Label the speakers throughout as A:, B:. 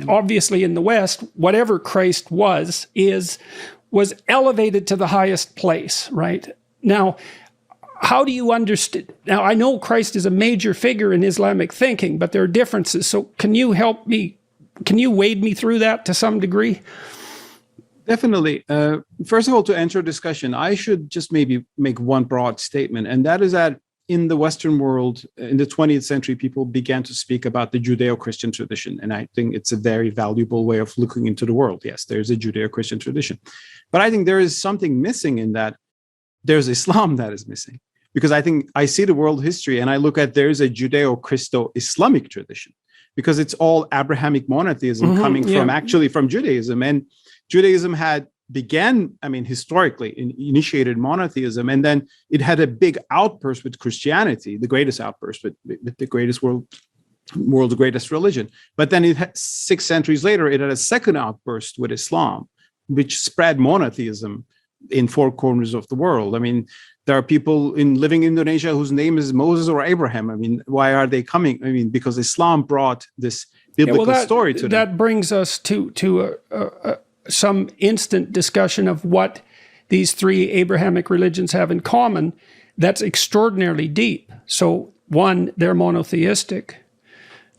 A: obviously in the West, whatever Christ was elevated to the highest place, right? Now, how do you understand? Now, I know Christ is a major figure in Islamic thinking, but there are differences. So can you help me? Can you wade me through that to some degree?
B: Definitely. First of all, to enter a discussion, I should just maybe make one broad statement, and that is that in the Western world, in the 20th century, people began to speak about the Judeo-Christian tradition. And I think it's a very valuable way of looking into the world. Yes, there's a Judeo-Christian tradition. But I think there is something missing in that. There's Islam that is missing. Because I think I see the world history and I look at there's a Judeo-Christo-Islamic tradition. Because it's all Abrahamic monotheism coming from Judaism. And Judaism began, historically, initiated monotheism, and then it had a big outburst with Christianity, the greatest outburst with the greatest world's greatest religion. But then 6 centuries later, it had a second outburst with Islam, which spread monotheism in 4 corners of the world. There are people living in Indonesia whose name is Moses or Abraham. Why are they coming? Because Islam brought this biblical story to them.
A: That brings us to some instant discussion of what these 3 Abrahamic religions have in common that's extraordinarily deep. So 1, they're monotheistic.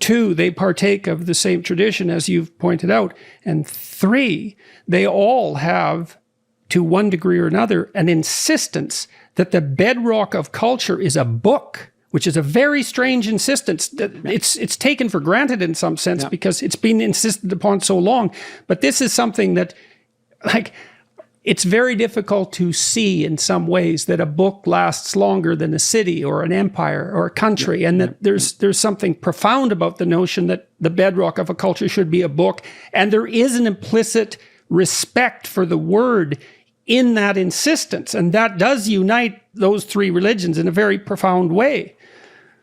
A: 2, they partake of the same tradition, as you've pointed out. And 3, they all have, to one degree or another, an insistence that the bedrock of culture is a book, which is a very strange insistence. It's taken for granted in some sense because it's been insisted upon so long. But this is something that, it's very difficult to see in some ways that a book lasts longer than a city or an empire or a country, and that there's something profound about the notion that the bedrock of a culture should be a book, and there is an implicit respect for the word in that insistence, and that does unite those 3 religions in a very profound way.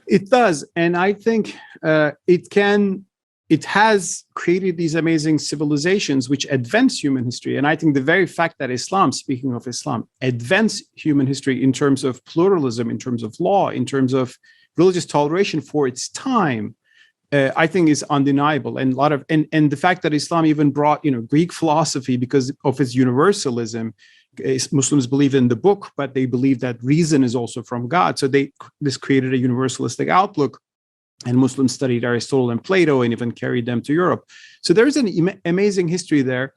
B: It does, and I think it has created these amazing civilizations which advance human history. And I think the very fact that Islam, speaking of Islam, advanced human history in terms of pluralism, in terms of law, in terms of religious toleration for its time, I think is undeniable. And the fact that Islam even brought Greek philosophy because of its universalism. Muslims believe in the book, but they believe that reason is also from God. So this created a universalistic outlook. And Muslims studied Aristotle and Plato and even carried them to Europe. So there's an amazing history there,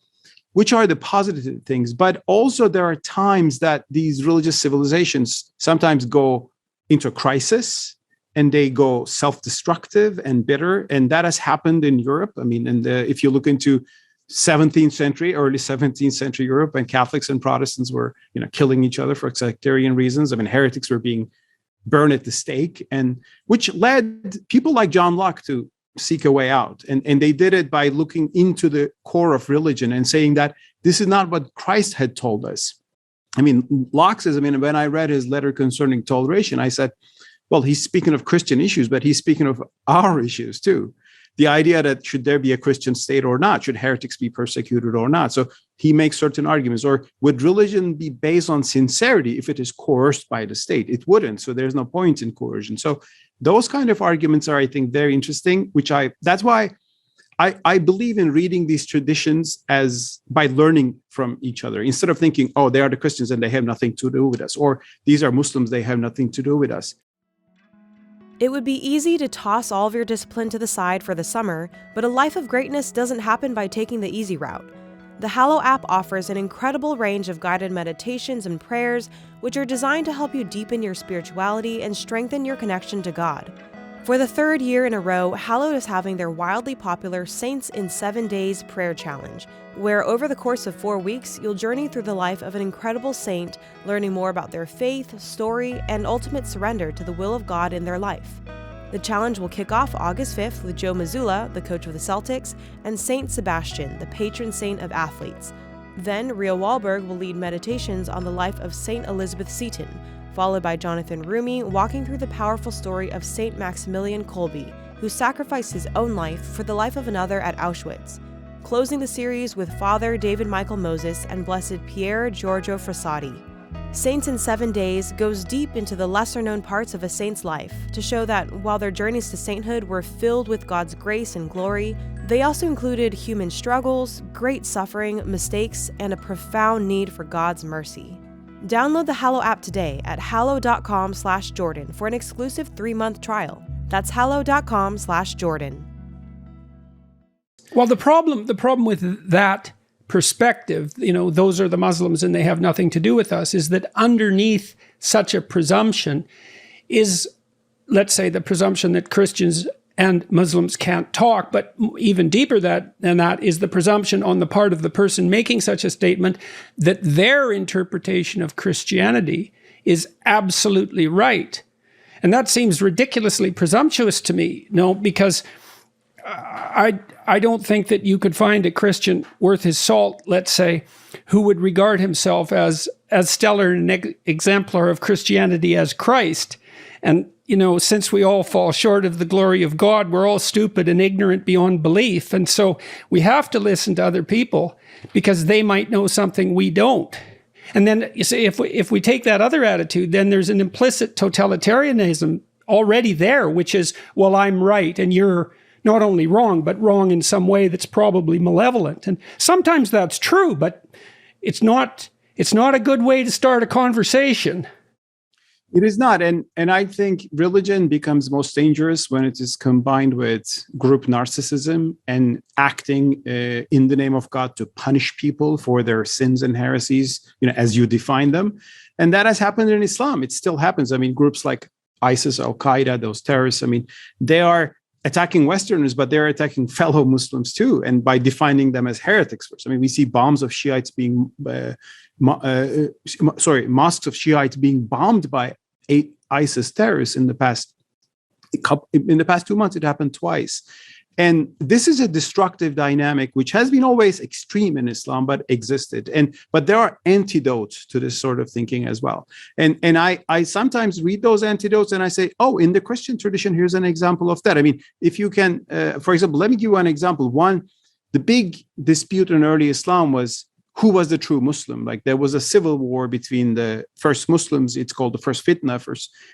B: which are the positive things. But also there are times that these religious civilizations sometimes go into crisis and they go self-destructive and bitter. And that has happened in Europe. If you look into 17th century, early 17th century Europe, and Catholics and Protestants were, killing each other for sectarian reasons. Heretics were being burned at the stake, and which led people like John Locke to seek a way out. And they did it by looking into the core of religion and saying that this is not what Christ had told us. Locke says, when I read his letter concerning toleration, I said, well, he's speaking of Christian issues, but he's speaking of our issues too. The idea that should there be a Christian state or not? Should heretics be persecuted or not? So he makes certain arguments. Or would religion be based on sincerity if it is coerced by the state? It wouldn't. So there's no point in coercion. So those kind of arguments are, I think, very interesting, that's why I believe in reading these traditions by learning from each other, instead of thinking, oh, they are the Christians and they have nothing to do with us, or these are Muslims, they have nothing to do with us.
C: It would be easy to toss all of your discipline to the side for the summer, but a life of greatness doesn't happen by taking the easy route. The Hallow app offers an incredible range of guided meditations and prayers, which are designed to help you deepen your spirituality and strengthen your connection to God. For the 3rd year in a row, Hallow is having their wildly popular Saints in 7 Days prayer challenge, where over the course of 4 weeks, you'll journey through the life of an incredible saint, learning more about their faith, story, and ultimate surrender to the will of God in their life. The challenge will kick off August 5th with Joe Mazzulla, the coach of the Celtics, and Saint Sebastian, the patron saint of athletes. Then, Ria Wahlberg will lead meditations on the life of Saint Elizabeth Seton, followed by Jonathan Rumi walking through the powerful story of Saint Maximilian Kolbe, who sacrificed his own life for the life of another at Auschwitz. Closing the series with Father David Michael Moses and Blessed Pier Giorgio Frassati. Saints in 7 Days goes deep into the lesser-known parts of a saint's life to show that while their journeys to sainthood were filled with God's grace and glory, They also included human struggles, great suffering, mistakes, and a profound need for God's mercy. Download the Hallow app today at hallow.com/Jordan for an exclusive 3-month trial. That's hallow.com/Jordan.
A: Well, the problem with that perspective, those are the Muslims and they have nothing to do with us, is that underneath such a presumption is, let's say, the presumption that Christians and Muslims can't talk, but even deeper than that is the presumption on the part of the person making such a statement that their interpretation of Christianity is absolutely right. And that seems ridiculously presumptuous to me, because I don't think that you could find a Christian worth his salt, let's say, who would regard himself as stellar and exemplar of Christianity as Christ. And since we all fall short of the glory of God, we're all stupid and ignorant beyond belief. And so we have to listen to other people because they might know something we don't. And then you see, if we take that other attitude, then there's an implicit totalitarianism already there, which is, well, I'm right and you're not only wrong, but wrong in some way that's probably malevolent. And sometimes that's true, but it's not a good way to start a conversation.
B: It is not. And I think religion becomes most dangerous when it is combined with group narcissism and acting in the name of God to punish people for their sins and heresies, as you define them. And that has happened in Islam. It still happens. I mean, groups like ISIS, Al-Qaeda, those terrorists, they are attacking Westerners, but they're attacking fellow Muslims too. And by defining them as heretics first. We see bombs of Shiites being, mosques of Shiites being bombed by 8 ISIS terrorists in the past 2 months. It happened twice. And this is a destructive dynamic, which has been always extreme in Islam, but existed. But there are antidotes to this sort of thinking as well. And I sometimes read those antidotes and I say, oh, in the Christian tradition, here's an example of that. If you can, for example, let me give you an example. The big dispute in early Islam was who was the true Muslim. There was a civil war between the first Muslims, it's called the first fitna,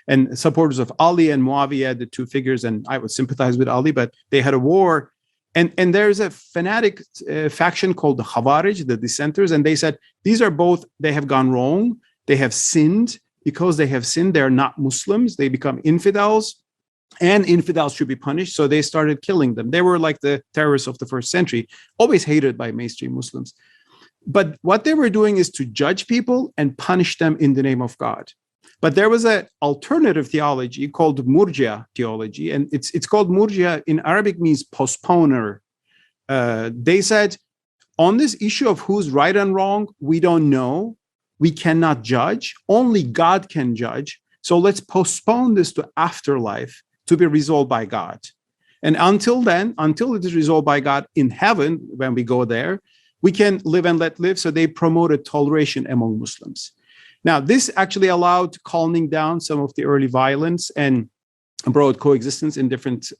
B: and supporters of Ali and Muawiyah, the two figures, and I would sympathize with Ali, but they had a war. And there's a fanatic faction called the Khawarij, the dissenters, and they said, they have gone wrong, they have sinned. Because they have sinned, they're not Muslims, they become infidels, and infidels should be punished. So they started killing them. They were like the terrorists of the first century, always hated by mainstream Muslims. But what they were doing is to judge people and punish them in the name of God. But there was an alternative theology called Murjia theology, and it's called Murjia in Arabic means postponer. They said, on this issue of who's right and wrong, we don't know. We cannot judge. Only God can judge. So let's postpone this to afterlife to be resolved by God. And until then, until it is resolved by God in heaven, when we go there, we can live and let live. So they promoted toleration among Muslims. Now, this actually allowed calming down some of the early violence and broad coexistence in different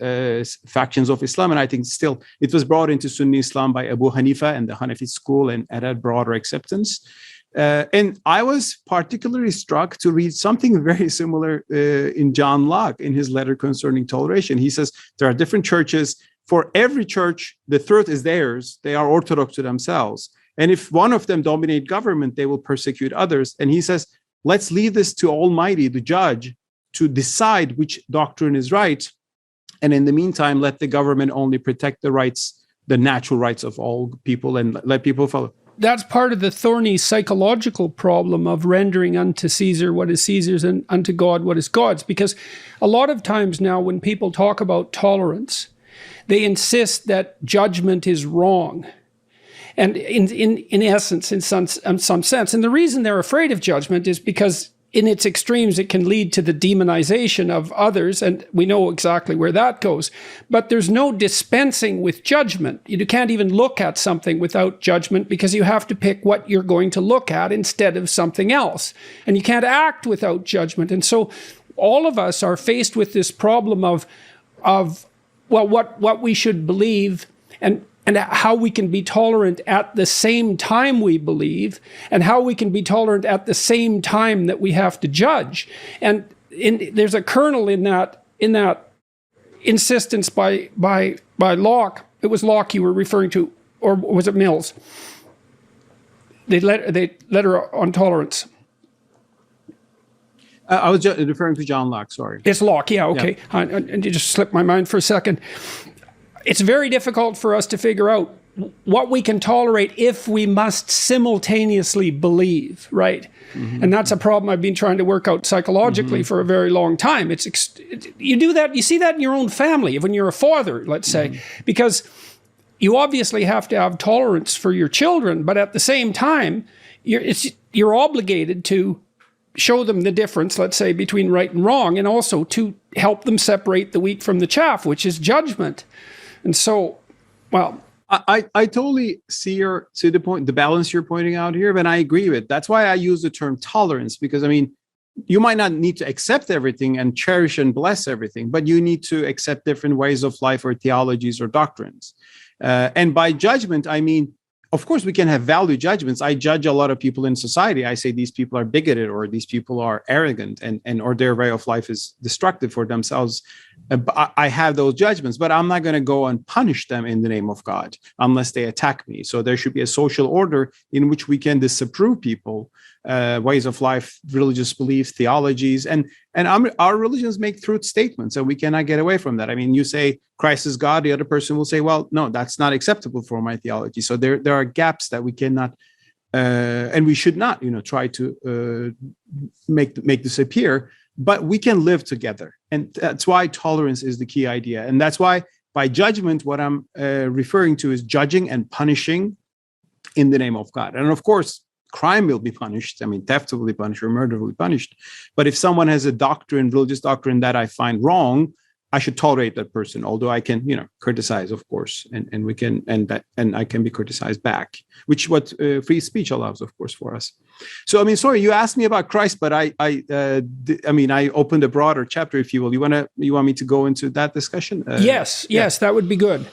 B: factions of Islam. And I think still it was brought into Sunni Islam by Abu Hanifa and the Hanafi school and had broader acceptance. And I was particularly struck to read something very similar in John Locke in his letter concerning toleration. He says there are different churches. For every church, the truth is theirs. They are orthodox to themselves. And if one of them dominate government, they will persecute others. And he says, let's leave this to Almighty, the judge, to decide which doctrine is right. And in the meantime, let the government only protect the rights, the natural rights of all people, and let people follow.
A: That's part of the thorny psychological problem of rendering unto Caesar what is Caesar's and unto God what is God's. Because a lot of times now when people talk about tolerance, they insist that judgment is wrong. And in essence, in some sense. And the reason they're afraid of judgment is because in its extremes, it can lead to the demonization of others. And we know exactly where that goes. But there's no dispensing with judgment. You can't even look at something without judgment because you have to pick what you're going to look at instead of something else. And you can't act without judgment. And so all of us are faced with this problem of what we should believe and how we can be tolerant at the same time we believe, and how we can be tolerant at the same time that we have to judge. And there's a kernel in that insistence by Locke it was Locke you were referring to, or was it Mills? They let her on tolerance.
B: I was referring to John Locke, sorry.
A: It's Locke, yeah, okay.
B: Yeah.
A: And you just slipped my mind for a second. It's very difficult for us to figure out what we can tolerate if we must simultaneously believe, right? Mm-hmm. And that's a problem I've been trying to work out psychologically for a very long time. You do that, you see that in your own family, when you're a father, let's say, because you obviously have to have tolerance for your children, but at the same time, you're obligated to show them the difference, let's say, between right and wrong, and also to help them separate the wheat from the chaff, which is judgment. And so, well,
B: I totally see the point, the balance you're pointing out here, but I agree with it. That's why I use the term tolerance, because I mean, you might not need to accept everything and cherish and bless everything, but you need to accept different ways of life or theologies or doctrines. And by judgment, I mean, of course, we can have value judgments. I judge a lot of people in society. I say these people are bigoted, or these people are arrogant, and or their way of life is destructive for themselves. I have those judgments, but I'm not going to go and punish them in the name of God unless they attack me. So there should be a social order in which we can disapprove people, ways of life, religious beliefs, theologies, and our religions make truth statements, and we cannot get away from that. I mean, you say Christ is God, the other person will say, well, no, that's not acceptable for my theology. So there are gaps that we cannot, and we should not, try to make disappear. But we can live together, and that's why tolerance is the key idea. And that's why by judgment, what I'm referring to is judging and punishing in the name of God. And of course, crime will be punished. I mean, theft will be punished, or murder will be punished. But if someone has a doctrine, religious doctrine that I find wrong, I should tolerate that person, although I can, criticize, of course, and we can, and I can be criticized back, which what free speech allows, of course, for us. So, I mean, sorry, you asked me about Christ, but I opened a broader chapter, if you will. You want me to go into that discussion?
A: Yes, that would be good.